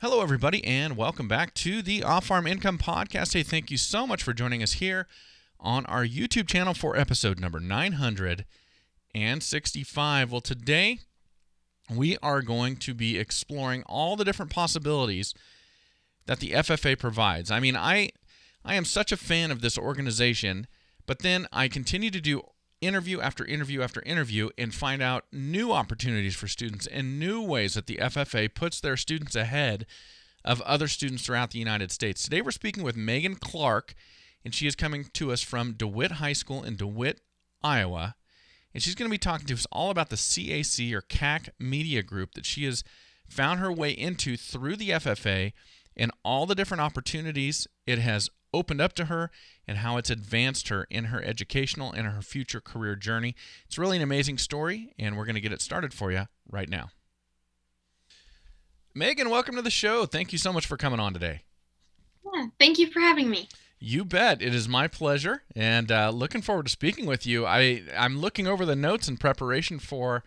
Hello, everybody, and welcome back to the Off-Farm Income Podcast. Hey, thank you so much for joining us here on our YouTube channel for episode number 965. Well, today we are going to be exploring all the different possibilities that the FFA provides. I am such a fan of this organization, but then I continue to do interview after interview after interview and find out new opportunities for students and new ways that the FFA puts their students ahead of other students throughout the United States. Today we're speaking with Megan Clark, and she is coming to us from DeWitt High School in DeWitt, Iowa. And she's going to be talking to us all about the CAC or CAC Media Group that she has found her way into through the FFA and all the different opportunities it has opened up to her and how it's advanced her in her educational and her future career journey. It's really an amazing story, and we're going to get it started for you right now. Megan, welcome to the show. Thank you so much for coming on today. Yeah, thank you for having me. You bet. It is my pleasure, and looking forward to speaking with you. I'm looking over the notes in preparation for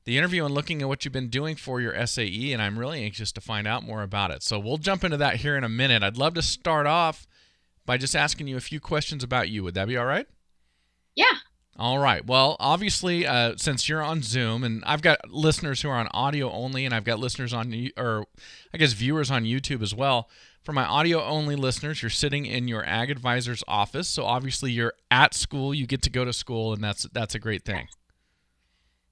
the interview and looking at what you've been doing for your SAE, and I'm really anxious to find out more about it. So we'll jump into that here in a minute. I'd love to start off by just asking you a few questions about you. Would that be all right? Yeah. All right. Well, obviously, since you're on Zoom, and I've got listeners who are on audio only, and I've got listeners viewers on YouTube as well. For my audio only listeners, you're sitting in your Ag Advisors office, so obviously you're at school. You get to go to school, and that's a great thing.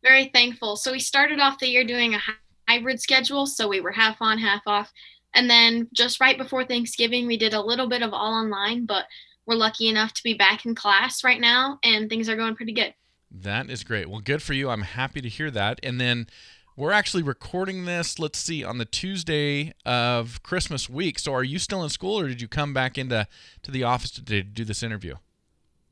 Very thankful. So we started off the year doing a hybrid schedule, so we were half on, half off. And then just right before Thanksgiving, we did a little bit of all online, but we're lucky enough to be back in class right now, and things are going pretty good. That is great. Well, good for you. I'm happy to hear that. And then we're actually recording this, let's see, on the Tuesday of Christmas week. So are you still in school, or did you come back into the office today to do this interview?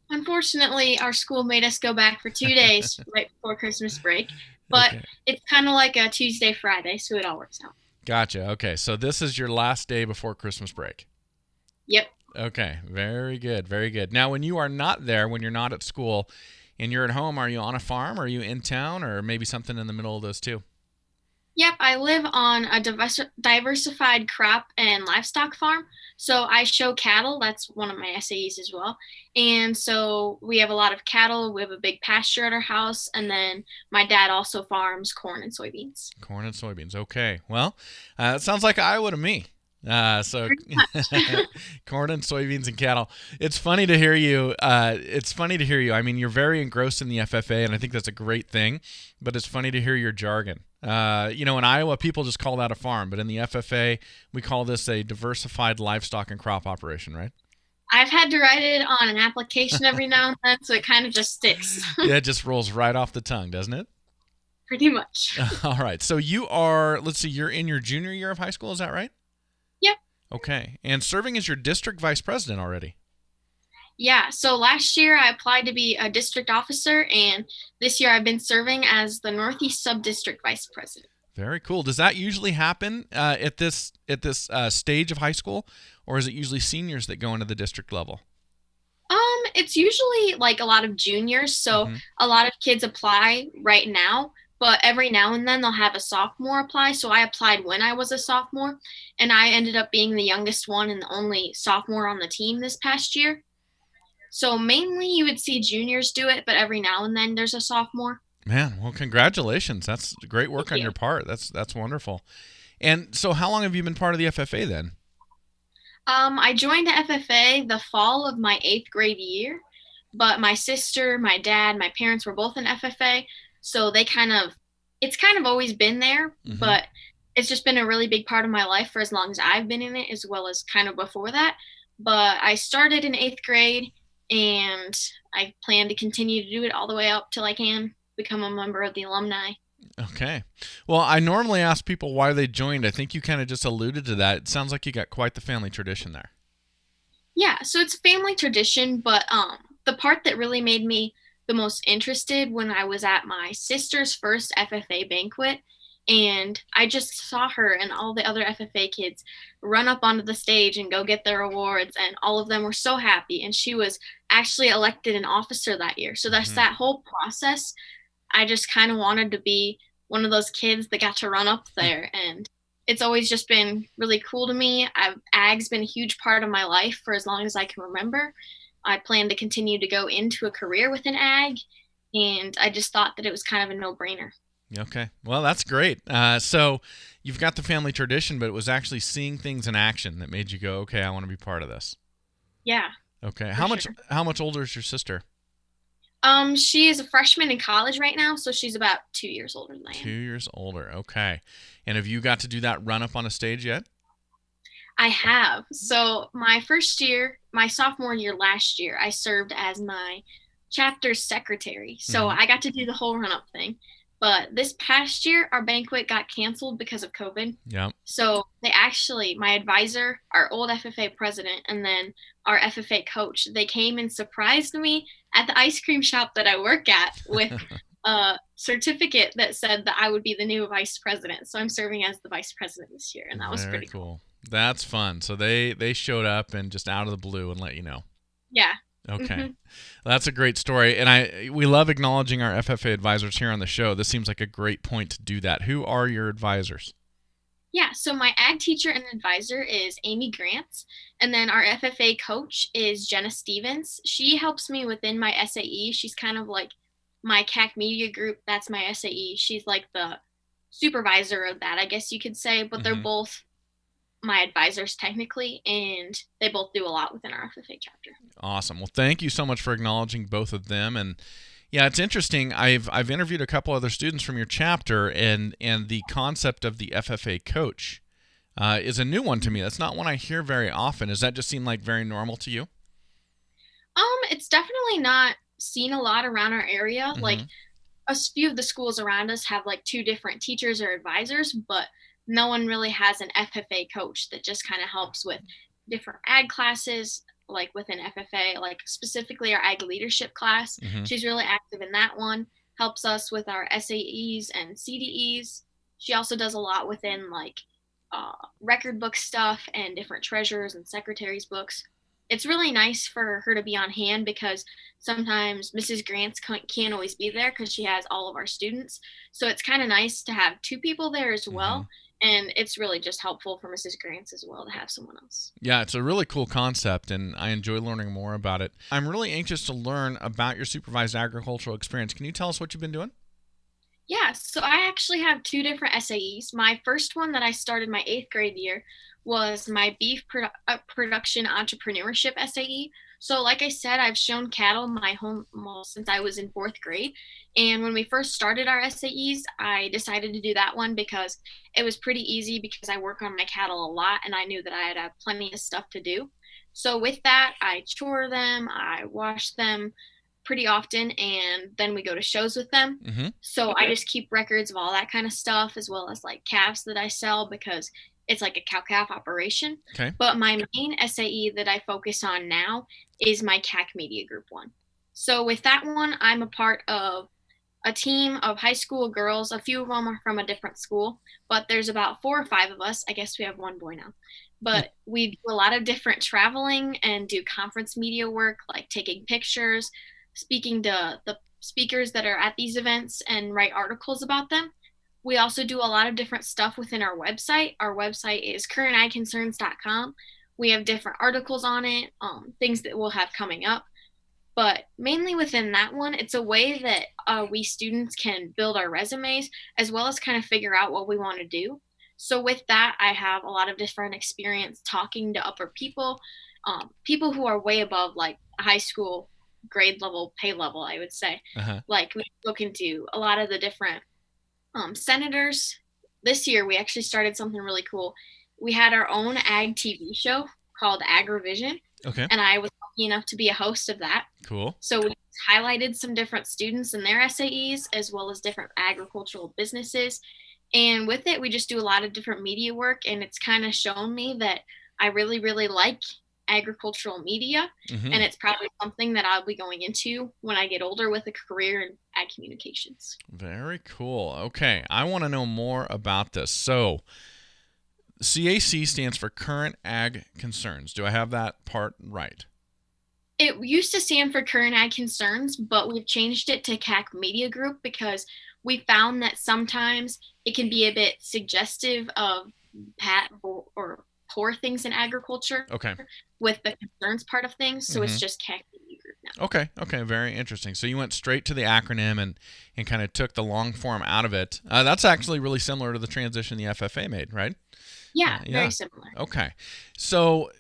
Unfortunately, our school made us go back for 2 days right before Christmas break, but Okay. It's kind of like a Tuesday, Friday, so it all works out. Gotcha. Okay, so this is your last day before Christmas break. Yep. Okay, very good, very good. Now, when you are not there, when you're not at school, and you're at home, are you on a farm, are you in town, or maybe something in the middle of those two? Yep, I live on a diversified crop and livestock farm. So I show cattle. That's one of my SAEs as well. And so we have a lot of cattle. We have a big pasture at our house. And then my dad also farms corn and soybeans. Corn and soybeans. Okay, well, it sounds like Iowa to me. So Pretty much. corn and soybeans and cattle. It's funny to hear you. I mean, you're very engrossed in the FFA, and I think that's a great thing. But it's funny to hear your jargon. In Iowa, people just call that a farm, but in the FFA, we call this a diversified livestock and crop operation, right? I've had to write it on an application every now and then, so it kind of just sticks. Yeah, it just rolls right off the tongue, doesn't it? Pretty much. All right. So you are, let's see, you're in your junior year of high school, is that right? Yep. Okay. And serving as your district vice president already. Yeah, so last year I applied to be a district officer, and this year I've been serving as the Northeast Sub-District Vice President. Very cool. Does that usually happen at this stage of high school, or is it usually seniors that go into the district level? It's usually like a lot of juniors, so Mm-hmm. a lot of kids apply right now, but every now and then they'll have a sophomore apply. So I applied when I was a sophomore, and I ended up being the youngest one and the only sophomore on the team this past year. So mainly you would see juniors do it, but every now and then there's a sophomore. Man, well, congratulations. That's great work Thank on you. your part. That's wonderful. And so how long have you been part of the FFA then? I joined the FFA the fall of my 8th grade year, but my sister, my dad, my parents were both in FFA, so it's kind of always been there, Mm-hmm. but it's just been a really big part of my life for as long as I've been in it, as well as kind of before that. But I started in 8th grade, and I plan to continue to do it all the way up till I can become a member of the alumni. Okay. Well, I normally ask people why they joined. I think you kind of just alluded to that. It sounds like you got quite the family tradition there. Yeah, so it's a family tradition, but the part that really made me the most interested when I was at my sister's first FFA banquet, and I just saw her and all the other FFA kids run up onto the stage and go get their awards, and all of them were so happy, and she was actually elected an officer that year. So that's Mm-hmm. that whole process. I just kind of wanted to be one of those kids that got to run up there and it's always just been really cool to me. Ag's been a huge part of my life for as long as I can remember. I plan to continue to go into a career within ag, and I just thought that it was kind of a no-brainer. Okay. Well, that's great. So you've got the family tradition, but it was actually seeing things in action that made you go, okay, I want to be part of this. Yeah, Okay. for sure. How much older is your sister? She is a freshman in college right now, so she's about 2 years older than I 2 am. years older. Okay. And have you got to do that run up on a stage yet? I have. So my first year, my sophomore year last year, I served as my chapter secretary. So Mm-hmm. I got to do the whole run up thing. But this past year, our banquet got canceled because of COVID. Yep. So they actually, my advisor, our old FFA president, and then our FFA coach, they came and surprised me at the ice cream shop that I work at with a certificate that said that I would be the new vice president. So I'm serving as the vice president this year, and that was Very pretty cool. cool. That's fun. So they showed up and just out of the blue and let you know. Yeah. Okay. hmm That's a great story. And we love acknowledging our FFA advisors here on the show. This seems like a great point to do that. Who are your advisors? Yeah, so my ag teacher and advisor is Amy Grants, and then our FFA coach is Jenna Stevens. She helps me within my SAE. She's kind of like my CAC media group. That's my SAE. She's like the supervisor of that, I guess you could say, but they're Mm-hmm. both my advisors technically, and they both do a lot within our FFA chapter. Awesome. Well, thank you so much for acknowledging both of them. And yeah, it's interesting. I've interviewed a couple other students from your chapter, and the concept of the FFA coach is a new one to me. That's not one I hear very often. Does that just seem like very normal to you? It's definitely not seen a lot around our area. Like Mm-hmm. a few of the schools around us have like two different teachers or advisors, but no one really has an FFA coach that just kind of helps with different ag classes, like within FFA, like specifically our ag leadership class. Mm-hmm. She's really active in that one, helps us with our SAEs and CDEs. She also does a lot within like record book stuff and different treasurers and secretaries books. It's really nice for her to be on hand because sometimes Mrs. Grants can't always be there because she has all of our students. So it's kind of nice to have two people there as Mm-hmm. well. And it's really just helpful for Mrs. Grants as well to have someone else. Yeah, it's a really cool concept, and I enjoy learning more about it. I'm really anxious to learn about your supervised agricultural experience. Can you tell us what you've been doing? Yeah, so I actually have two different SAEs. My first one that I started my eighth grade year was my production entrepreneurship SAE. So, like I said, I've shown cattle my home well, since I was in fourth grade. And when we first started our SAEs, I decided to do that one because it was pretty easy because I work on my cattle a lot and I knew that I had plenty of stuff to do. So, with that, I chore them, I wash them pretty often, and then we go to shows with them. Mm-hmm. So I just keep records of all that kind of stuff, as well as like calves that I sell because it's like a cow calf operation. Okay. But my main SAE that I focus on now is my CAC Media Group one. So with that one, I'm a part of a team of high school girls. A few of them are from a different school, but there's about 4 or 5 of us. I guess we have one boy now. But we do a lot of different traveling and do conference media work, like taking pictures, speaking to the speakers that are at these events and write articles about them. We also do a lot of different stuff within our website. Our website is currentagconcerns.com. We have different articles on it, things that we'll have coming up. But mainly within that one, it's a way that we students can build our resumes as well as kind of figure out what we want to do. So with that, I have a lot of different experience talking to upper people, people who are way above like high school grade level, pay level, I would say. Uh-huh. Like we've spoken to a lot of the different senators. This year, we actually started something really cool. We had our own ag TV show called AgriVision, Okay. and I was lucky enough to be a host of that. Cool. So we highlighted some different students and their SAEs, as well as different agricultural businesses. And with it, we just do a lot of different media work, and it's kind of shown me that I really, really like agricultural media, Mm-hmm. and it's probably something that I'll be going into when I get older with a career in ag communications. Very cool. Okay, I want to know more about this. So, CAC stands for Current Ag Concerns. Do I have that part right? It used to stand for Current Ag Concerns, but we've changed it to CAC Media Group because we found that sometimes it can be a bit suggestive of or poor things in agriculture Okay. with the concerns part of things. So Mm-hmm. it's just CAC Media Group now. Okay. Okay. Very interesting. So you went straight to the acronym and kind of took the long form out of it. That's actually really similar to the transition the FFA made, right? Yeah, very Yeah. similar. Okay. So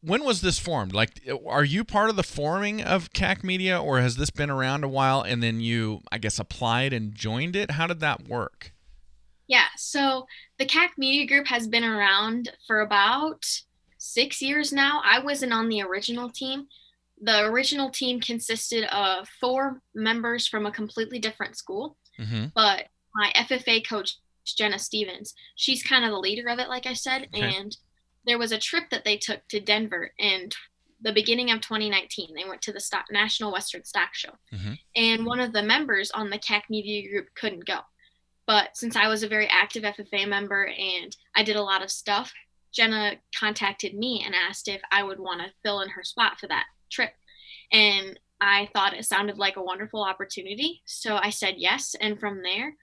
when was this formed? Like, are you part of the forming of CAC Media, or has this been around a while and then you, I guess, applied and joined it? How did that work? Yeah, so the CAC Media Group has been around for about 6 years now. I wasn't on the original team. The original team consisted of 4 members from a completely different school, Mm-hmm. but my FFA coach, Jenna Stevens, she's kind of the leader of it, like I said. Okay. And there was a trip that they took to Denver in the beginning of 2019. They went to the National Western Stock Show. Mm-hmm. And one of the members on the CAC Media Group couldn't go. But since I was a very active FFA member and I did a lot of stuff, Jenna contacted me and asked if I would want to fill in her spot for that trip. And I thought it sounded like a wonderful opportunity. So I said yes. And from there,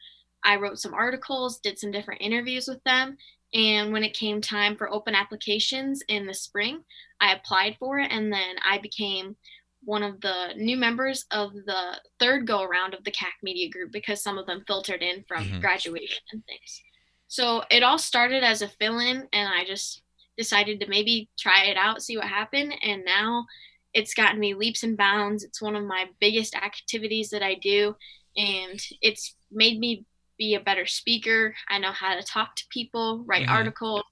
I wrote some articles, did some different interviews with them. And when it came time for open applications in the spring, I applied for it. And then I became one of the new members of the third go around of the CAC Media Group because some of them filtered in from Mm-hmm. graduation and things. So it all started as a fill in, and I just decided to maybe try it out, see what happened. And now it's gotten me leaps and bounds. It's one of my biggest activities that I do, and it's made me be a better speaker. I know how to talk to people, write Mm-hmm. articles.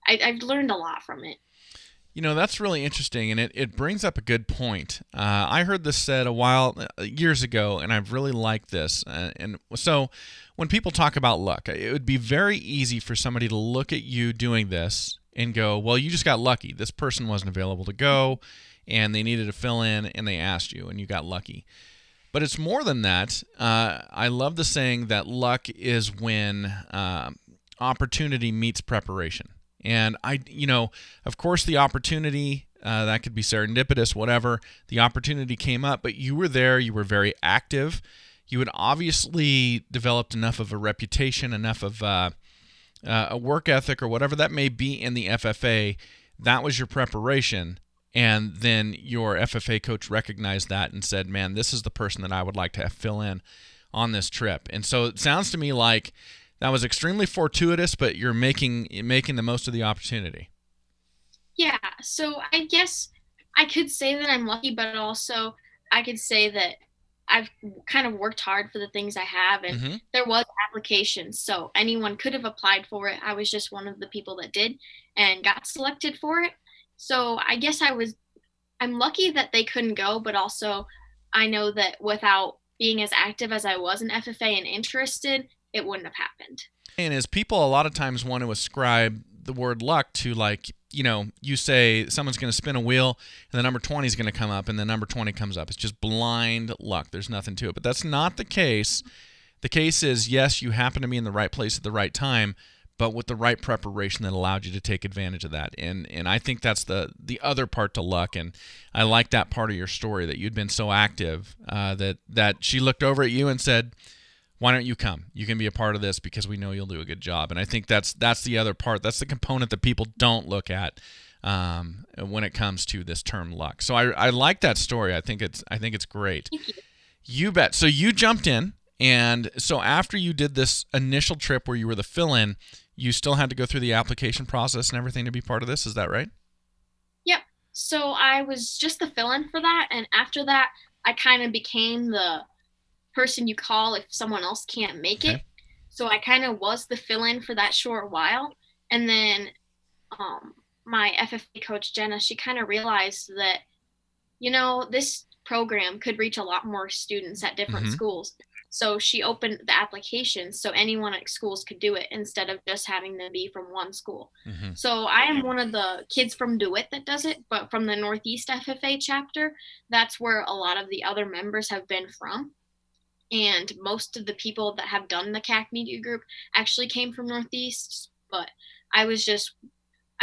I've learned a lot from it. That's really interesting, and it brings up a good point. I heard this said a while years ago, and I've really liked this. And so, when people talk about luck, it would be very easy for somebody to look at you doing this and go, "Well, you just got lucky. This person wasn't available to go, and they needed to fill in, and they asked you, and you got lucky." But it's more than that. I love the saying that luck is when opportunity meets preparation. And of course, the opportunity that could be serendipitous, whatever. The opportunity came up, but you were there. You were very active. You had obviously developed enough of a reputation, enough of a work ethic, or whatever that may be in the FFA. That was your preparation. And then your FFA coach recognized that and said, "Man, this is the person that I would like to have fill in on this trip." And so it sounds to me like that was extremely fortuitous, but you're making the most of the opportunity. Yeah, so I guess I could say that I'm lucky, but also I could say that I've kind of worked hard for the things I have, and Mm-hmm. there was applications, so anyone could have applied for it. I was just one of the people that did and got selected for it. So I guess I'm lucky that they couldn't go, but also I know that without being as active as I was in FFA and interested, it wouldn't have happened. And as people a lot of times want to ascribe the word luck to, like, you say someone's going to spin a wheel and the number 20 is going to come up and the number 20 comes up. It's just blind luck. There's nothing to it. But that's not the case. The case is, yes, you happen to be in the right place at the right time, but with the right preparation that allowed you to take advantage of that. And I think that's the other part to luck. And I like that part of your story, that you'd been so active that she looked over at you and said, "Why don't you come? You can be a part of this because we know you'll do a good job." And I think that's the other part. That's the component that people don't look at when it comes to this term luck. So I like that story. I think it's great. Thank you. You bet. So you jumped in, and so after you did this initial trip where you were the fill-in, you still had to go through the application process and everything to be part of this. Is that right? Yep. So I was just the fill in for that. And after that, I kind of became the person you call if someone else can't make it. Okay. So I kind of was the fill in for that short while. And then my FFA coach, Jenna, she kind of realized that, this program could reach a lot more students at different Mm-hmm. schools. So she opened the applications so anyone at schools could do it instead of just having them be from one school. Mm-hmm. So I am one of the kids from DeWitt that does it, but from the Northeast FFA chapter, that's where a lot of the other members have been from. And most of the people that have done the CAC Media Group actually came from Northeast. But I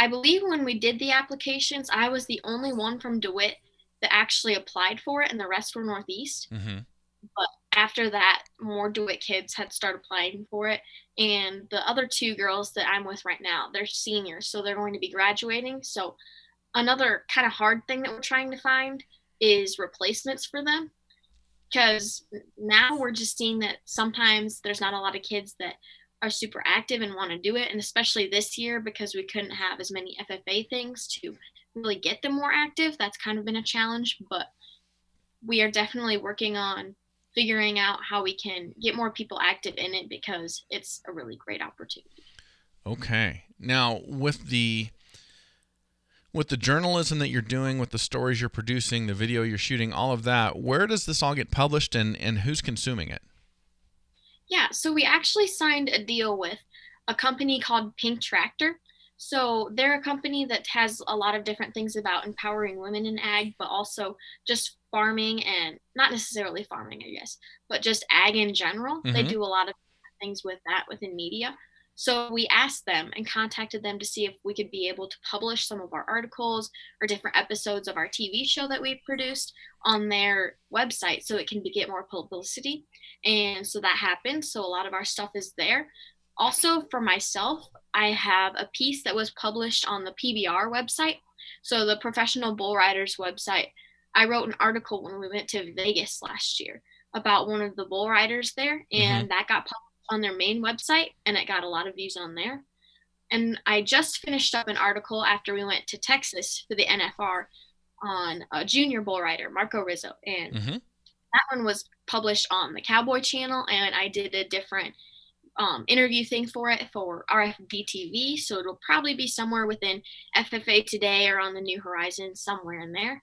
believe when we did the applications, I was the only one from DeWitt that actually applied for it, and the rest were Northeast. Mm-hmm. But after that, more DeWitt kids had started applying for it. And the other two girls that I'm with right now, they're seniors, so they're going to be graduating. So another kind of hard thing that we're trying to find is replacements for them, because now we're just seeing that sometimes there's not a lot of kids that are super active and want to do it. And especially this year, because we couldn't have as many FFA things to really get them more active, that's kind of been a challenge. But we are definitely working on figuring out how we can get more people active in it, because it's a really great opportunity. Okay. Now, with the journalism that you're doing, with the stories you're producing, the video you're shooting, all of that, where does this all get published, and who's consuming it? Yeah, so we actually signed a deal with a company called Pink Tractor. So they're a company that has a lot of different things about empowering women in ag, but also just farming, and not necessarily farming, I guess, but just ag in general. They Mm-hmm. do a lot of things with that within media. So we asked them and contacted them to see if we could be able to publish some of our articles or different episodes of our TV show that we produced on their website, so it can get more publicity. And so that happened. So a lot of our stuff is there. Also, for myself, I have a piece that was published on the PBR website. So the Professional Bull Riders website. I wrote an article when we went to Vegas last year about one of the bull riders there, Mm-hmm. and that got published on their main website, and it got a lot of views on there. And I just finished up an article after we went to Texas for the NFR on a junior bull rider, Marco Rizzo, and Mm-hmm. that one was published on the Cowboy Channel, and I did a different interview thing for it for RFD-TV. So it'll probably be somewhere within FFA Today or on the New Horizons, somewhere in there.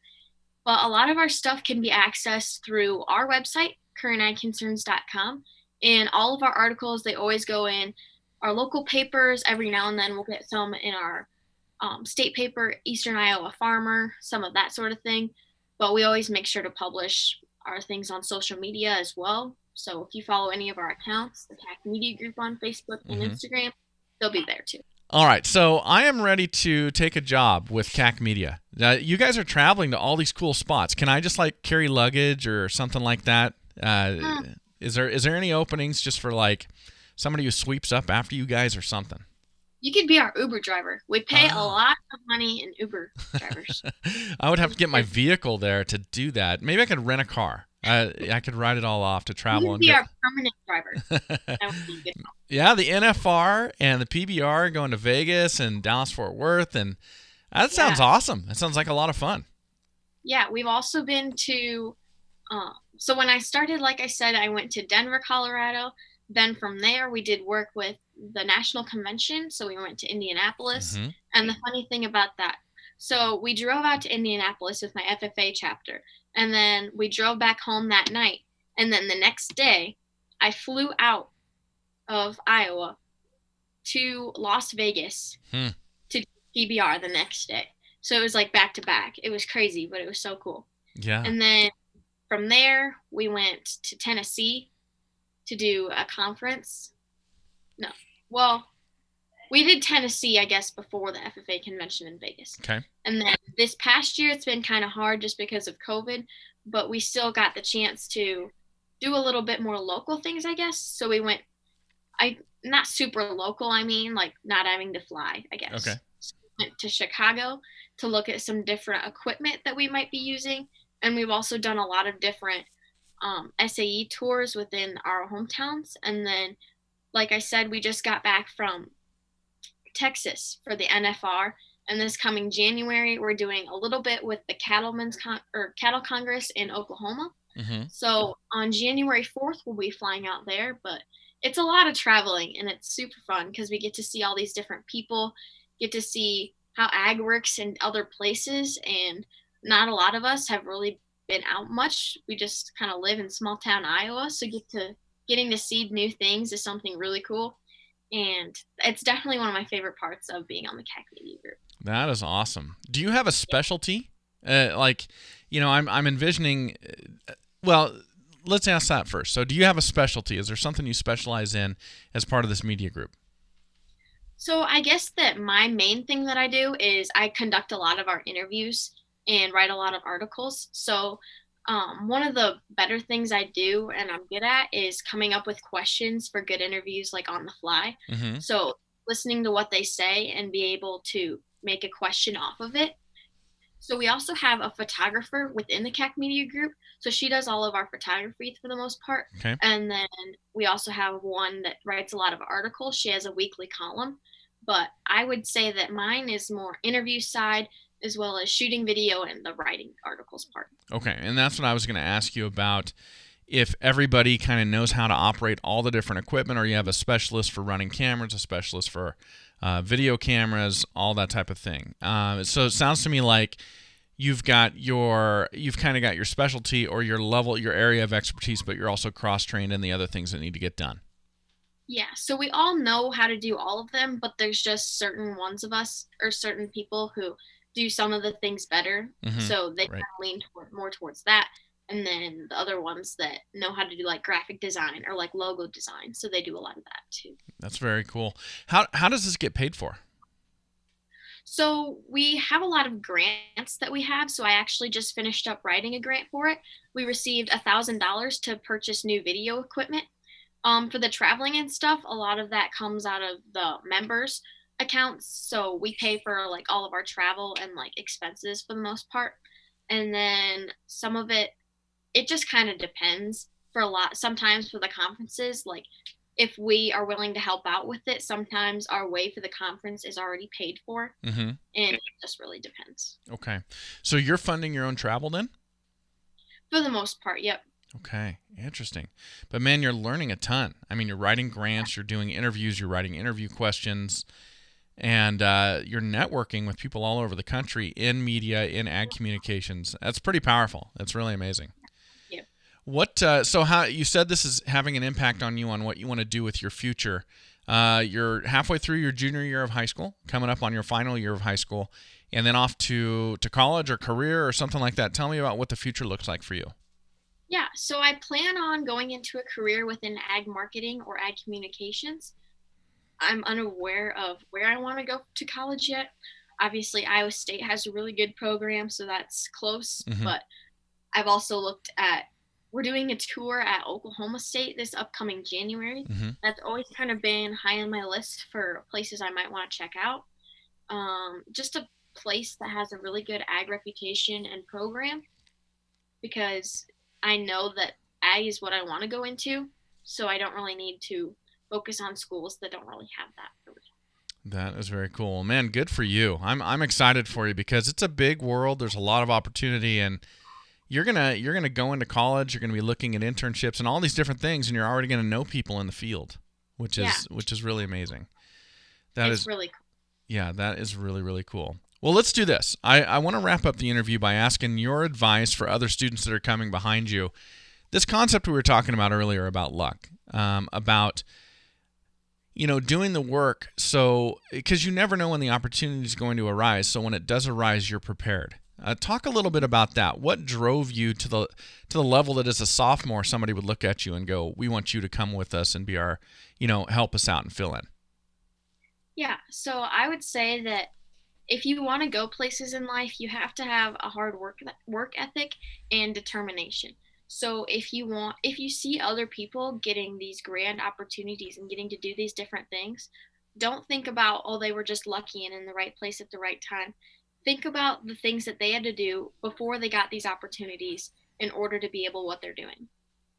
But a lot of our stuff can be accessed through our website, currentagconcerns.com. And all of our articles, they always go in our local papers. Every now and then we'll get some in our state paper, Eastern Iowa Farmer, some of that sort of thing. But we always make sure to publish our things on social media as well. So if you follow any of our accounts, the CAC Media Group on Facebook and Mm-hmm. Instagram, they'll be there too. All right, so I am ready to take a job with CAC Media. You guys are traveling to all these cool spots. Can I just like carry luggage or something like that? Is there any openings just for like somebody who sweeps up after you guys or something? You could be our Uber driver. We pay a Ah. lot of money in Uber drivers. I would have to get my vehicle there to do that. Maybe I could rent a car. I could ride it all off to You travel could and be go. our permanent driver. That would be good. Yeah, the NFR and the PBR going to Vegas and Dallas Fort Worth, and that sounds Yeah. awesome. That sounds like a lot of fun. Yeah, we've also been to, so when I started, like I said, I went to Denver, Colorado. Then from there, we did work with the National Convention. So we went to Indianapolis. Mm-hmm. And the funny thing about that, so we drove out to Indianapolis with my FFA chapter. And then we drove back home that night. And then the next day, I flew out of Iowa to Las Vegas Hmm. to do PBR the next day. So it was like back to back. It was crazy, but it was so cool. Yeah. And then from there, we went to Tennessee to do a conference. No, well, we did Tennessee, I guess, before the FFA convention in Vegas. Okay. And then this past year, it's been kind of hard just because of COVID, but we still got the chance to do a little bit more local things, I guess. So we went, not super local, I mean, like not having to fly, I guess. Okay. So we went to Chicago to look at some different equipment that we might be using. And we've also done a lot of different SAE tours within our hometowns. And then, like I said, we just got back from Texas for the NFR. And this coming January, we're doing a little bit with the Cattle Congress in Oklahoma. Mm-hmm. So on January 4th, we'll be flying out there. But it's a lot of traveling, and it's super fun because we get to see all these different people, get to see how ag works in other places. And not a lot of us have really been out much. We just kind of live in small town Iowa. So getting to see new things is something really cool. And it's definitely one of my favorite parts of being on the CAC Media Group. That is awesome. Do you have a specialty? I'm envisioning. Well, let's ask that first. So, do you have a specialty? Is there something you specialize in as part of this media group? So, I guess that my main thing that I do is I conduct a lot of our interviews and write a lot of articles. So, One of the better things I do and I'm good at is coming up with questions for good interviews, like on the fly. Mm-hmm. So listening to what they say and be able to make a question off of it. So we also have a photographer within the CAC Media Group. So she does all of our photography for the most part. Okay. And then we also have one that writes a lot of articles. She has a weekly column. But I would say that mine is more interview side as well as shooting video and the writing articles part. Okay, and that's what I was going to ask you about. If everybody kind of knows how to operate all the different equipment, or you have a specialist for running cameras, a specialist for video cameras, all that type of thing. So it sounds to me like you've kind of got your specialty or your level, your area of expertise, but you're also cross-trained in the other things that need to get done. Yeah, so we all know how to do all of them, but there's just certain ones of us or certain people who do some of the things better. Mm-hmm. So they Right. kind of lean more towards that. And then the other ones that know how to do like graphic design or like logo design. So they do a lot of that too. That's very cool. How does this get paid for? So we have a lot of grants that we have. So I actually just finished up writing a grant for it. We received $1,000 to purchase new video equipment. For the traveling and stuff, a lot of that comes out of the members' accounts. So we pay for like all of our travel and like expenses for the most part. And then some of it just kind of depends for a lot. Sometimes for the conferences, like if we are willing to help out with it, sometimes our way for the conference is already paid for. Mm-hmm. And it just really depends. Okay. So you're funding your own travel then? For the most part, yep. Okay, interesting. But man, you're learning a ton. I mean, you're writing grants, you're doing interviews, you're writing interview questions, and you're networking with people all over the country in media, in ag communications. That's pretty powerful. That's really amazing. Yep. So how you said this is having an impact on you on what you want to do with your future. You're halfway through your junior year of high school, coming up on your final year of high school, and then off to college or career or something like that. Tell me about what the future looks like for you. Yeah, so I plan on going into a career within ag marketing or ag communications. I'm unaware of where I want to go to college yet. Obviously, Iowa State has a really good program, so that's close. Mm-hmm. But I've also looked at, we're doing a tour at Oklahoma State this upcoming January. Mm-hmm. That's always kind of been high on my list for places I might want to check out. Just a place that has a really good ag reputation and program, because I know that ag is what I want to go into, so I don't really need to focus on schools that don't really have that for me. That is very cool, man. Good for you. I'm excited for you because it's a big world. There's a lot of opportunity, and you're gonna go into college. You're gonna be looking at internships and all these different things, and you're already gonna know people in the field, which is really amazing. It's really cool. Yeah, that is really, really cool. Well, let's do this. I want to wrap up the interview by asking your advice for other students that are coming behind you. This concept we were talking about earlier about luck, about doing the work, so because you never know when the opportunity is going to arise. So when it does arise, you're prepared. Talk a little bit about that. What drove you to the level that as a sophomore, somebody would look at you and go, "We want you to come with us and be our, help us out and fill in." Yeah, so I would say that if you want to go places in life, you have to have a hard work ethic and determination. So if you see other people getting these grand opportunities and getting to do these different things, don't think about, oh, they were just lucky and in the right place at the right time. Think about the things that they had to do before they got these opportunities in order to be able what they're doing.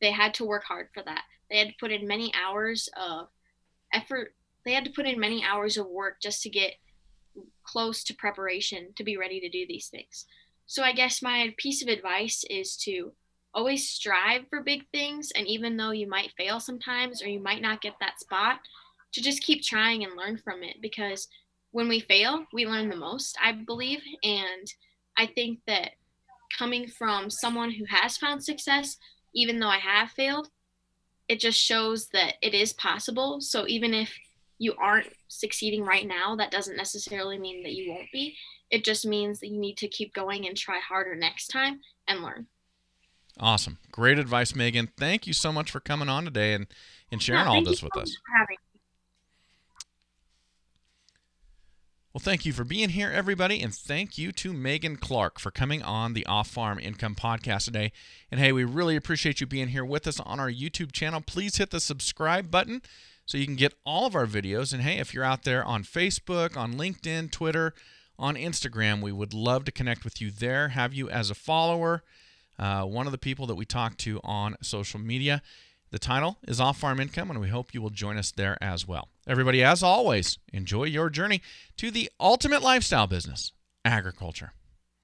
They had to work hard for that. They had to put in many hours of effort. They had to put in many hours of work just to get close to preparation to be ready to do these things. So I guess my piece of advice is to always strive for big things, and even though you might fail sometimes or you might not get that spot, to just keep trying and learn from it, because when we fail, we learn the most, I believe. And I think that coming from someone who has found success, even though I have failed, it just shows that it is possible. So even if you aren't succeeding right now, that doesn't necessarily mean that you won't be. It just means that you need to keep going and try harder next time and learn. Awesome. Great advice, Megan. Thank you so much for coming on today and sharing all this with us. Well, thank you for being here, everybody, and thank you to Megan Clark for coming on the Off-Farm Income Podcast today. And hey, we really appreciate you being here with us on our YouTube channel. Please hit the subscribe button so you can get all of our videos. And hey, if you're out there on Facebook, on LinkedIn, Twitter, on Instagram, we would love to connect with you there, have you as a follower, one of the people that we talk to on social media. The title is Off-Farm Income, and we hope you will join us there as well. Everybody, as always, enjoy your journey to the ultimate lifestyle business, agriculture.